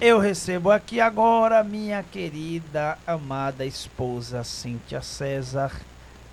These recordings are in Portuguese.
Eu recebo aqui agora minha querida, amada esposa Cíntia César,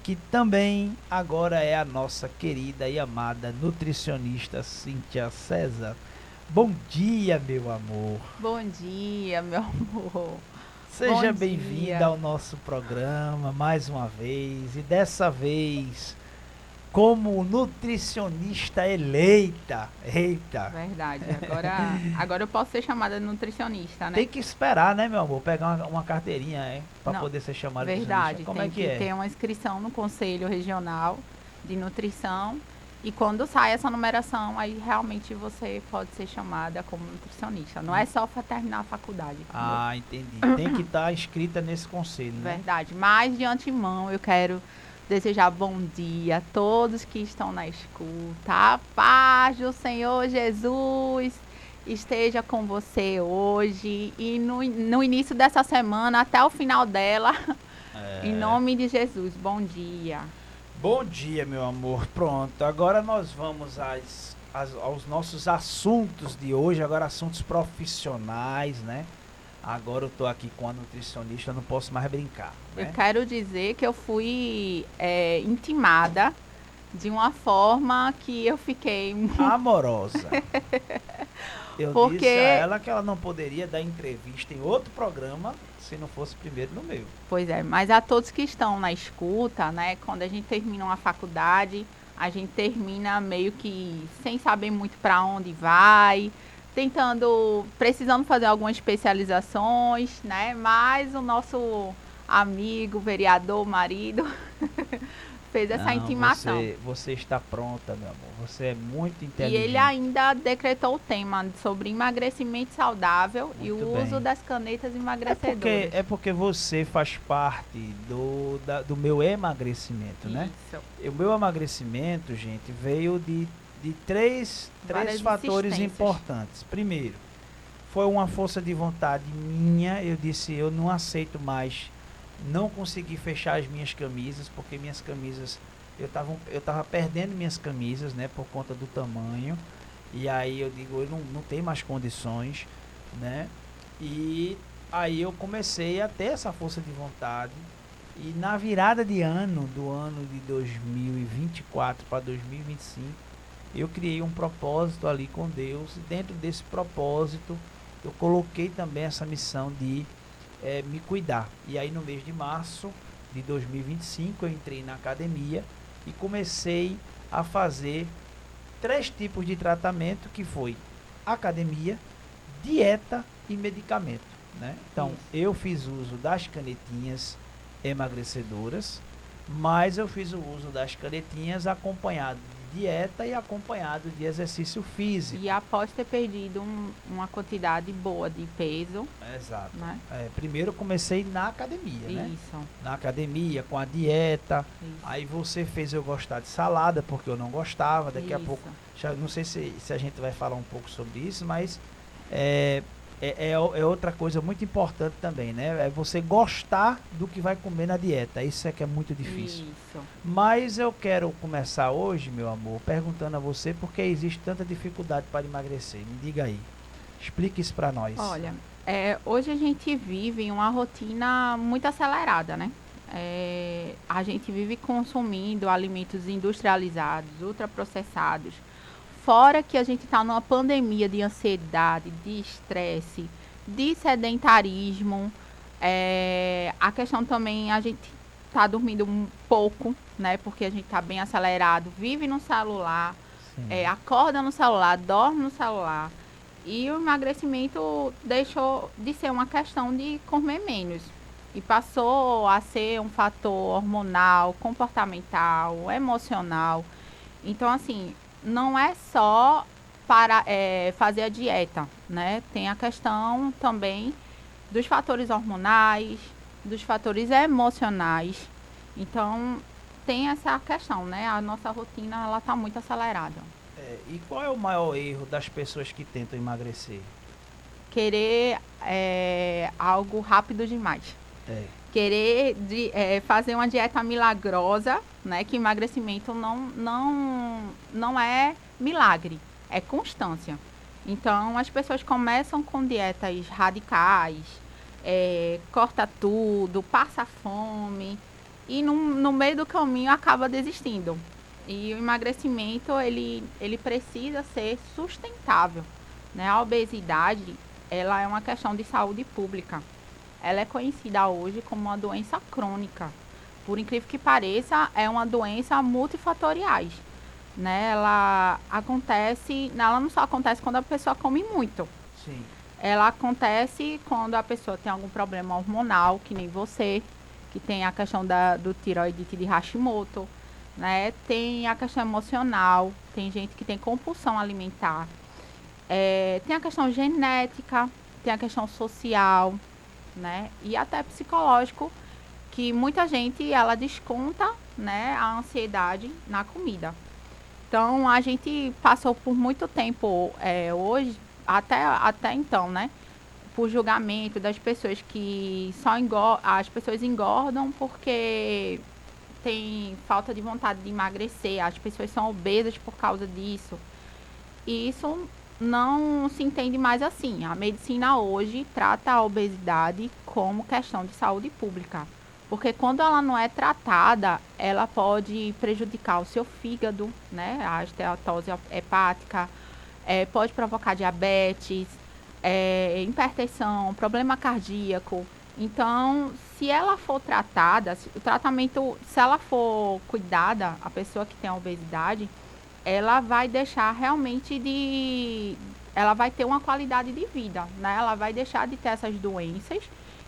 que também agora é a nossa querida e amada nutricionista Cíntia César. Bom dia, meu amor. Bom dia, meu amor. Bom Seja bem-vinda dia. ao nosso programa mais uma vez e dessa vez como nutricionista eleita. Eita, Verdade. Agora eu posso ser chamada de nutricionista, tem né? que esperar, né, meu amor? Pegar uma carteirinha, para Não, poder ser chamado de nutricionista. verdade. Como é Tem que que é? ter uma inscrição no Conselho Regional de Nutrição. E quando sai essa numeração, aí realmente você pode ser chamada como nutricionista. Não é só para terminar a faculdade. Entendeu? Ah, entendi. Tem que estar inscrita nesse conselho, né? Verdade. Mas de antemão eu quero desejar bom dia a todos que estão na escuta. A paz do Senhor Jesus esteja com você hoje e no início dessa semana até o final dela. Em nome de Jesus. Bom dia. Bom dia, meu amor. Pronto, agora nós vamos aos nossos assuntos de hoje, agora assuntos profissionais, né? Agora eu tô aqui com a nutricionista, eu não posso mais brincar, Eu né? quero dizer que eu fui intimada de uma forma que eu fiquei. Amorosa. Eu disse a Porque, ela que ela não poderia dar entrevista em outro programa se não fosse primeiro no meu. pois é, mas a todos que estão na escuta, né? Quando a gente termina uma faculdade, a gente termina meio que sem saber muito para onde vai, precisando fazer algumas especializações, né? Mas o nosso amigo, vereador, marido, fez essa Não, intimação. você está pronta, meu amor. Você é muito E inteligente. ele ainda decretou o tema sobre emagrecimento saudável e Muito o bem. uso das canetas É emagrecedoras. porque você faz parte do meu emagrecimento, né? Isso. E o meu emagrecimento, gente, veio de três Várias fatores insistências. importantes. Primeiro, foi uma força de vontade minha. Eu disse, eu não aceito mais não conseguir fechar as minhas camisas, porque minhas camisas, eu tava perdendo minhas camisas, né, por conta do tamanho. E aí eu digo, eu não tenho mais condições, né? E aí eu comecei a ter essa força de vontade. E na virada de ano, do ano de 2024 para 2025, eu criei um propósito ali com Deus. E dentro desse propósito, eu coloquei também essa missão de me cuidar. E aí no mês de março de 2025, eu entrei na academia e comecei a fazer 3 tipos de tratamento, que foi academia, dieta e medicamento, né? Então, Isso. eu fiz uso das canetinhas emagrecedoras, mas eu fiz o uso das canetinhas acompanhado de dieta e acompanhado de exercício físico. E após ter perdido uma quantidade boa de peso, Exato. né? Primeiro eu comecei na academia, né? Isso, Na academia, com a dieta. isso. Aí você fez eu gostar de salada, porque eu não gostava. Daqui a Isso. pouco, não sei se a gente vai falar um pouco sobre isso, mas é, é outra coisa muito importante também, né? É você gostar do que vai comer na dieta. Isso é que é muito difícil. Isso. Mas eu quero começar hoje, meu amor, perguntando a você por que existe tanta dificuldade para emagrecer. Me diga aí. Explique isso para nós. Olha, hoje a gente vive em uma rotina muito acelerada, né? A gente vive consumindo alimentos industrializados, ultraprocessados. Fora que a gente está numa pandemia de ansiedade, de estresse, de sedentarismo. A questão também, a gente está dormindo um pouco, né? Porque a gente está bem acelerado, vive no celular, Sim. acorda no celular, dorme no celular. E o emagrecimento deixou de ser uma questão de comer menos. E passou a ser um fator hormonal, comportamental, emocional. Então, assim, não é só para fazer a dieta, né? Tem a questão também dos fatores hormonais, dos fatores emocionais. Então, tem essa questão, né? A nossa rotina, ela tá muito acelerada. E qual é o maior erro das pessoas que tentam emagrecer? Querer algo rápido demais. É, Querer fazer uma dieta milagrosa, né? Que emagrecimento não é milagre, é constância. Então, as pessoas começam com dietas radicais, corta tudo, passa fome, e no meio do caminho acaba desistindo. E o emagrecimento, ele precisa ser sustentável, né? A obesidade, ela é uma questão de saúde pública. Ela é conhecida hoje como uma doença crônica. Por incrível que pareça, é uma doença multifatoriais, né? Ela não só acontece quando a pessoa come muito. Sim. Ela acontece quando a pessoa tem algum problema hormonal, que nem você, que tem a questão do tiroidite de Hashimoto, né? Tem a questão emocional, tem gente que tem compulsão alimentar, tem a questão genética, tem a questão social, né? E até psicológico, que muita gente ela desconta, né, a ansiedade na comida. Então a gente passou por muito tempo hoje, até então, né? Por julgamento das pessoas que as pessoas engordam porque tem falta de vontade de emagrecer, as pessoas são obesas por causa disso. E isso não se entende mais assim. A medicina hoje trata a obesidade como questão de saúde pública. Porque quando ela não é tratada, ela pode prejudicar o seu fígado, né? A esteatose hepática, pode provocar diabetes, hipertensão, problema cardíaco. Então, se ela for tratada, se ela for cuidada, a pessoa que tem a obesidade, ela vai deixar ela vai ter uma qualidade de vida, né? Ela vai deixar de ter essas doenças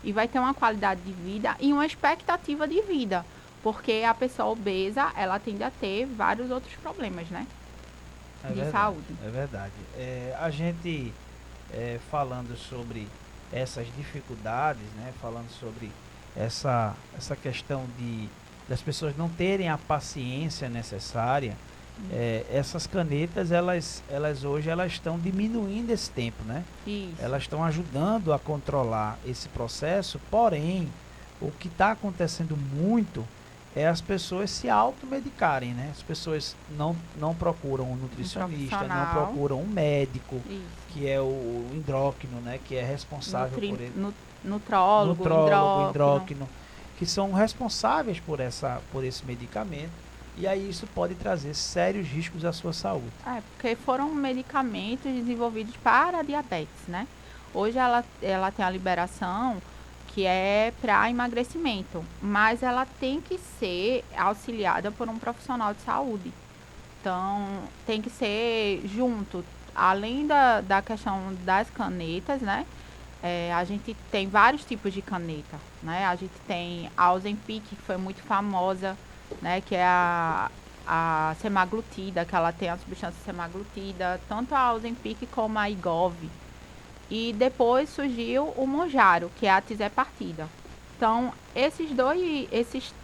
e vai ter uma qualidade de vida e uma expectativa de vida, porque a pessoa obesa, ela tende a ter vários outros problemas, né? De saúde. É verdade. A gente falando sobre essas dificuldades, né? Falando sobre essa questão das pessoas não terem a paciência necessária. Essas canetas, elas hoje elas estão diminuindo esse tempo, né? Isso. Elas estão ajudando a controlar esse processo, porém, o que está acontecendo muito é as pessoas se automedicarem, né? As pessoas não procuram um nutricionista, não procuram um médico, Isso. que é o endócrino, né? Que é responsável por ele. Nutrólogo, endócrino, que são responsáveis por esse medicamento. E aí isso pode trazer sérios riscos à sua saúde. Porque foram medicamentos desenvolvidos para a diabetes, né? Hoje ela tem a liberação que é para emagrecimento, mas ela tem que ser auxiliada por um profissional de saúde. Então, tem que ser junto, além da questão das canetas, né? A gente tem vários tipos de caneta, né? A gente tem a Ozempic, que foi muito famosa, né, que é a semaglutida, que ela tem a substância semaglutida, tanto a Ozempic como a Wegovy. E depois surgiu o Mounjaro, que é a tirzepatida. Então,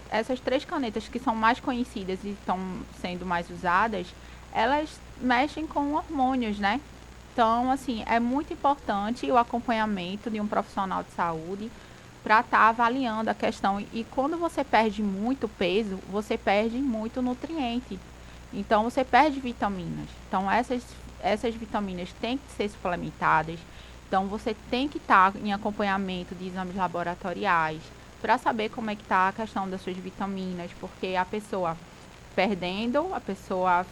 essas três canetas que são mais conhecidas e estão sendo mais usadas, elas mexem com hormônios, né? Então, assim, é muito importante o acompanhamento de um profissional de saúde para estar avaliando a questão. E quando você perde muito peso, você perde muito nutriente. Então, você perde vitaminas. Então, essas vitaminas têm que ser suplementadas. Então, você tem que estar em acompanhamento de exames laboratoriais para saber como é que está a questão das suas vitaminas, porque a pessoa perdendo, a pessoa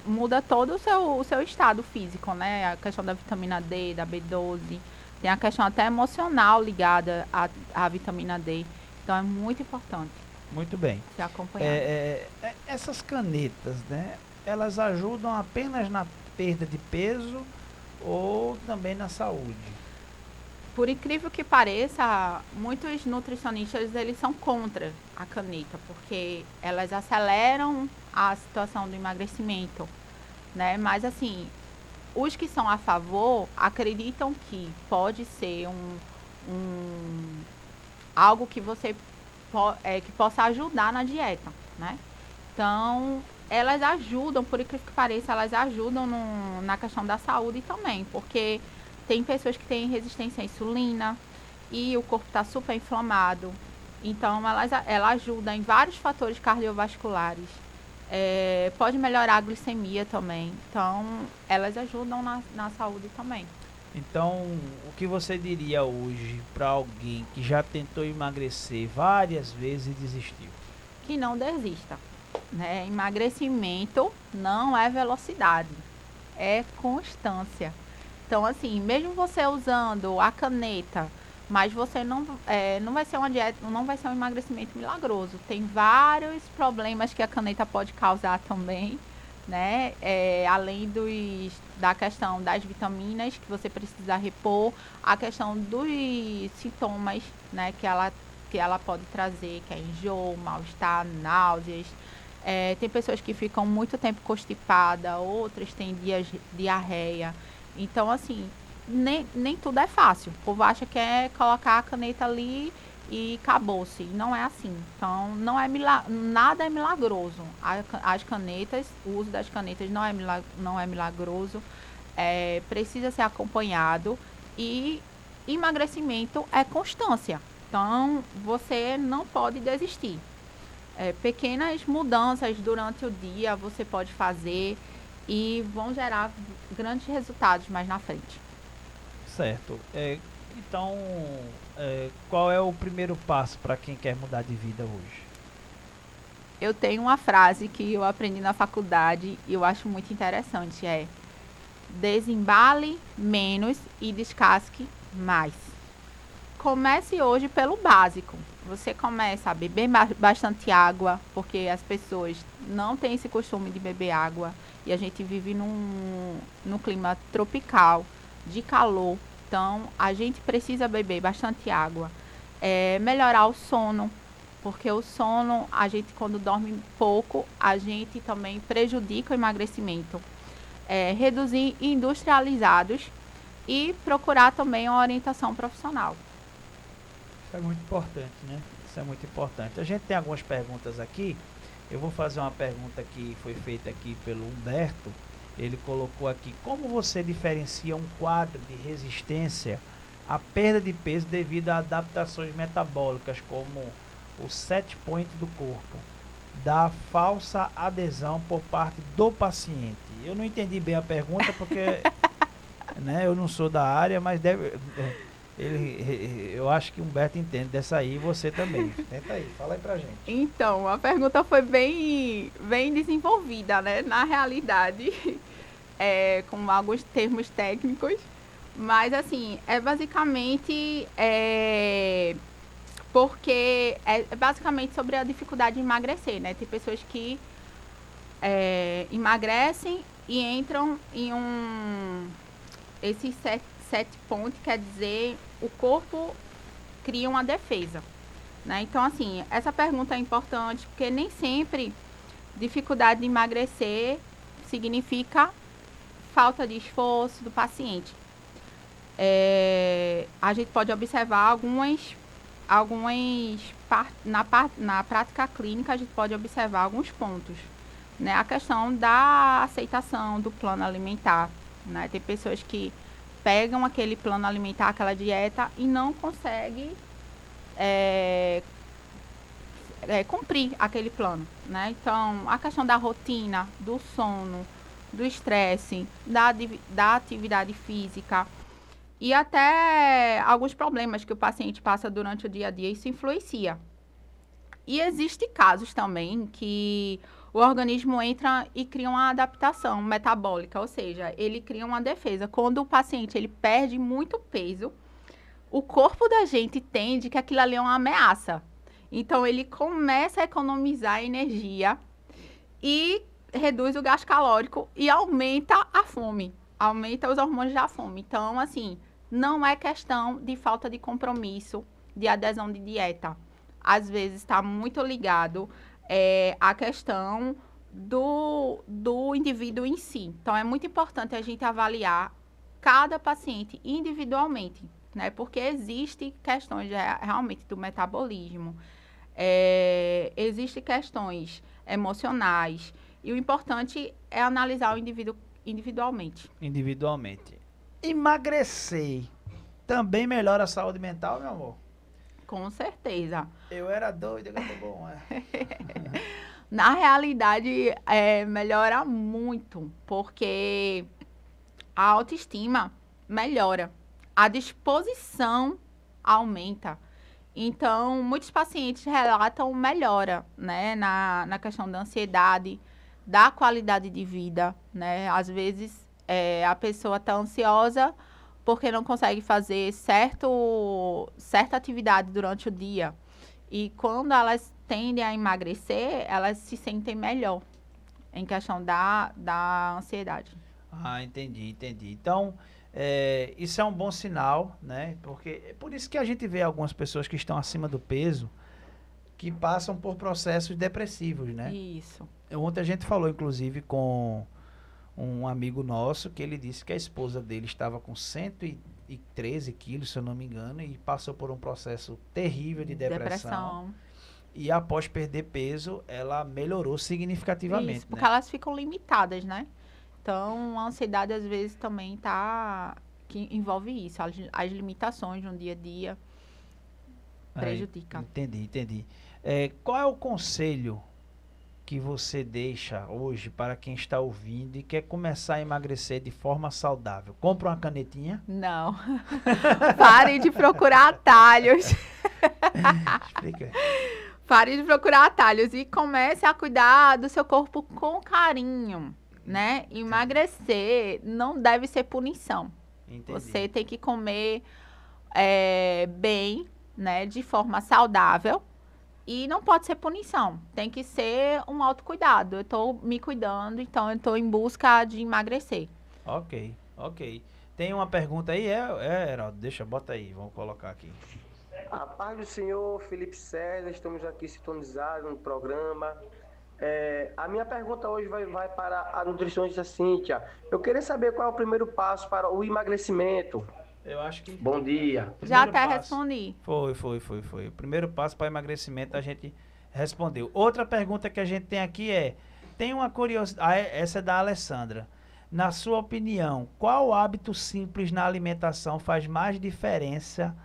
muda todo o seu estado físico, né? A questão da vitamina D, da B12. Tem a questão até emocional ligada à vitamina D. Então, é muito importante. Muito bem. Se acompanhar. Essas canetas, né? Elas ajudam apenas na perda de peso ou também na saúde? Por incrível que pareça, muitos nutricionistas eles são contra a caneta, porque elas aceleram a situação do emagrecimento, né? Mas assim, os que são a favor acreditam que pode ser algo que você que possa ajudar na dieta, né? Então, elas ajudam, por incrível que pareça, elas ajudam na questão da saúde também, porque tem pessoas que têm resistência à insulina e o corpo está super inflamado. Então, ela ajuda em vários fatores cardiovasculares. Pode melhorar a glicemia também. Então, elas ajudam na saúde também. Então, o que você diria hoje para alguém que já tentou emagrecer várias vezes e desistiu? Que não desista, né? Emagrecimento não é velocidade, é constância. Então, assim, mesmo você usando a caneta, mas você não vai ser uma dieta, não vai ser um emagrecimento milagroso. Tem vários problemas que a caneta pode causar também, né? Além da questão das vitaminas que você precisa repor, a questão dos sintomas, né? Que ela pode trazer, que é enjoo, mal-estar, náuseas. Tem pessoas que ficam muito tempo constipada, outras têm diarreia. Então, assim, nem tudo é fácil. O povo acha que é colocar a caneta ali e acabou-se. Não é assim. Então, nada é milagroso. As canetas, o uso das canetas não é milagroso. Precisa ser acompanhado. E emagrecimento é constância. Então, você não pode desistir. Pequenas mudanças durante o dia você pode fazer e vão gerar grandes resultados mais na frente. Certo. Então, qual é o primeiro passo para quem quer mudar de vida hoje? Eu tenho uma frase que eu aprendi na faculdade e eu acho muito interessante, desembale menos e descasque mais. Comece hoje pelo básico. Você começa a beber bastante água, porque as pessoas não têm esse costume de beber água. E a gente vive num clima tropical, de calor. Então, a gente precisa beber bastante água. Melhorar o sono, porque o sono, a gente quando dorme pouco, a gente também prejudica o emagrecimento. Reduzir industrializados e procurar também uma orientação profissional. Isso é muito importante, né? Isso é muito importante. A gente tem algumas perguntas aqui. Eu vou fazer uma pergunta que foi feita aqui pelo Humberto. Ele colocou aqui: como você diferencia um quadro de resistência à perda de peso devido a adaptações metabólicas, como o set point do corpo, da falsa adesão por parte do paciente? Eu não entendi bem a pergunta porque né, eu não sou da área, mas eu acho que o Humberto entende dessa aí e você também. Tenta aí, fala aí pra gente. Então, a pergunta foi bem desenvolvida, né? Na realidade, com alguns termos técnicos, mas assim, basicamente porque é basicamente sobre a dificuldade de emagrecer, né? Tem pessoas que emagrecem e entram em esse set point, quer dizer, o corpo cria uma defesa, né? Então, assim, essa pergunta é importante porque nem sempre dificuldade de emagrecer significa falta de esforço do paciente. A gente pode observar na prática clínica, a gente pode observar alguns pontos, né? A questão da aceitação do plano alimentar, né? Tem pessoas que pegam aquele plano alimentar, aquela dieta e não conseguem cumprir aquele plano, né? Então, a questão da rotina, do sono, do estresse, da atividade física e até alguns problemas que o paciente passa durante o dia a dia, isso influencia. E existem casos também que o organismo entra e cria uma adaptação metabólica, ou seja, ele cria uma defesa. Quando o paciente ele perde muito peso, o corpo da gente entende que aquilo ali é uma ameaça. Então, ele começa a economizar energia e reduz o gasto calórico e aumenta a fome, aumenta os hormônios da fome. Então, assim, não é questão de falta de compromisso, de adesão de dieta. Às vezes está muito ligado à questão do indivíduo em si. Então, é muito importante a gente avaliar cada paciente individualmente, né? Porque existem questões realmente do metabolismo, existem questões emocionais, e o importante é analisar o indivíduo individualmente. Emagrecer também melhora a saúde mental, meu amor? Com certeza. Eu era doido, agora tô bom. Na realidade, melhora muito, porque a autoestima melhora, a disposição aumenta. Então, muitos pacientes relatam melhora, né, na questão da ansiedade, da qualidade de vida, né? Às vezes, a pessoa está ansiosa porque não consegue fazer certa atividade durante o dia. E quando elas tendem a emagrecer, elas se sentem melhor em questão da ansiedade. Ah, entendi. Então, isso é um bom sinal, né? Porque é por isso que a gente vê algumas pessoas que estão acima do peso que passam por processos depressivos, né? Isso. Ontem a gente falou, inclusive, com um amigo nosso que ele disse que a esposa dele estava com 113 quilos, se eu não me engano, e passou por um processo terrível de depressão. E após perder peso, ela melhorou significativamente. Isso, porque né? elas ficam limitadas, né? Então, a ansiedade às vezes também que envolve isso, as limitações no dia a dia prejudica. Entendi. Qual é o conselho que você deixa hoje para quem está ouvindo e quer começar a emagrecer de forma saudável? Compra uma canetinha? Não. Parem de procurar atalhos. Explica. Pare de procurar atalhos e comece a cuidar do seu corpo com carinho, né? Emagrecer não deve ser punição. Entendi. Você tem que comer bem, né? De forma saudável. E não pode ser punição. Tem que ser um autocuidado. Eu estou me cuidando, então eu estou em busca de emagrecer. Ok. Tem uma pergunta aí? Heraldo? Bota aí, vamos colocar aqui. A paz do Senhor, Felipe César, estamos aqui sintonizados no programa. A minha pergunta hoje vai para a nutricionista Cíntia. Eu queria saber qual é o primeiro passo para o emagrecimento. Eu acho que... Bom dia. Já até respondi. Foi. O primeiro passo para emagrecimento a gente respondeu. Outra pergunta que a gente tem aqui tem uma curiosidade, essa é da Alessandra. Na sua opinião, qual hábito simples na alimentação faz mais diferença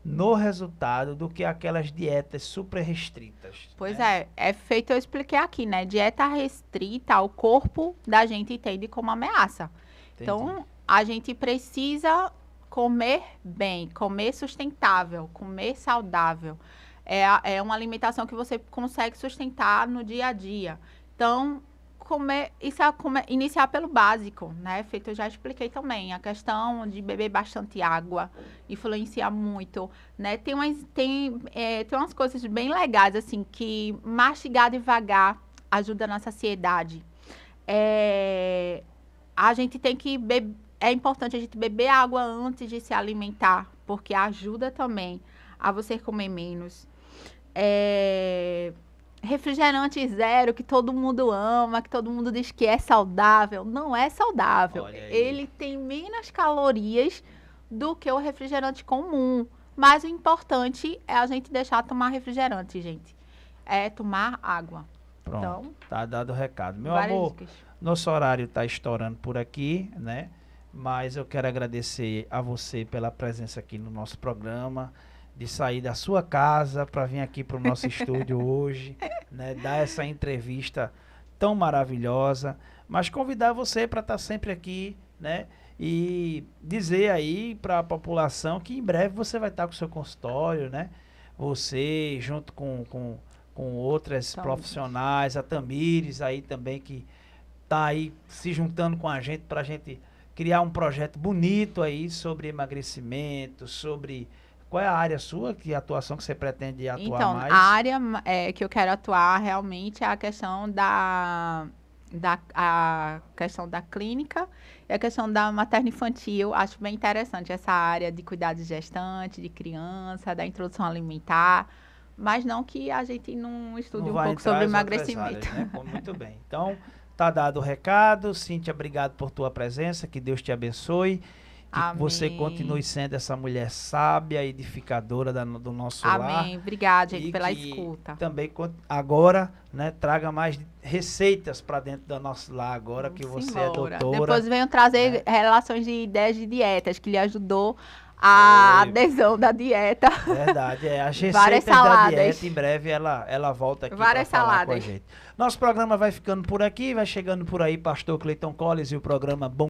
no resultado do que aquelas dietas super restritas? Pois é feito, eu expliquei aqui, né? Dieta restrita, o corpo da gente entende como ameaça. Entendi. Então, a gente precisa comer bem, comer sustentável, comer saudável. É uma alimentação que você consegue sustentar no dia a dia. Então, iniciar pelo básico, né? Feito, eu já expliquei também. A questão de beber bastante água influencia muito, né? Tem umas coisas bem legais, assim, que mastigar devagar ajuda na saciedade. A gente tem que beber. É importante a gente beber água antes de se alimentar, porque ajuda também a você comer menos. Refrigerante zero, que todo mundo ama, que todo mundo diz que é saudável. Não é saudável. Ele tem menos calorias do que o refrigerante comum. Mas o importante é a gente deixar de tomar refrigerante, gente. É tomar água. Pronto, então, tá dado o recado. Meu amor, nosso horário tá estourando por aqui, né? Mas eu quero agradecer a você pela presença aqui no nosso programa, de sair da sua casa para vir aqui para o nosso estúdio hoje, né? Dar essa entrevista tão maravilhosa, mas convidar você para estar sempre aqui, né? E dizer aí para a população que em breve você vai estar com o seu consultório, né? Você junto com outras profissionais, a Tamires aí também que tá aí se juntando com a gente para a gente criar um projeto bonito aí sobre emagrecimento, sobre... Qual é a área sua, atuação que você pretende atuar mais? Então, a área que eu quero atuar realmente é a questão a questão da clínica e a questão da materno-infantil. Acho bem interessante essa área de cuidar de gestante, de criança, da introdução alimentar, mas não que a gente não estude um pouco sobre emagrecimento. Áreas, né? Muito bem. Então, tá dado o recado. Cíntia, obrigado por tua presença, que Deus te abençoe. Que você continue sendo essa mulher sábia, edificadora do nosso lar. Amém. Obrigada, gente, pela escuta. Também agora, né, traga mais receitas para dentro do nosso lar agora, que você é doutora. Depois venho trazer relações de ideias de dietas que lhe ajudou a Foi. adesão da dieta. Verdade, as Várias receitas da saladas. dieta, em breve ela volta aqui para Várias falar com a saladas. gente. Nosso programa vai ficando por aqui, vai chegando por aí Pastor Cleiton Collins e o programa Bom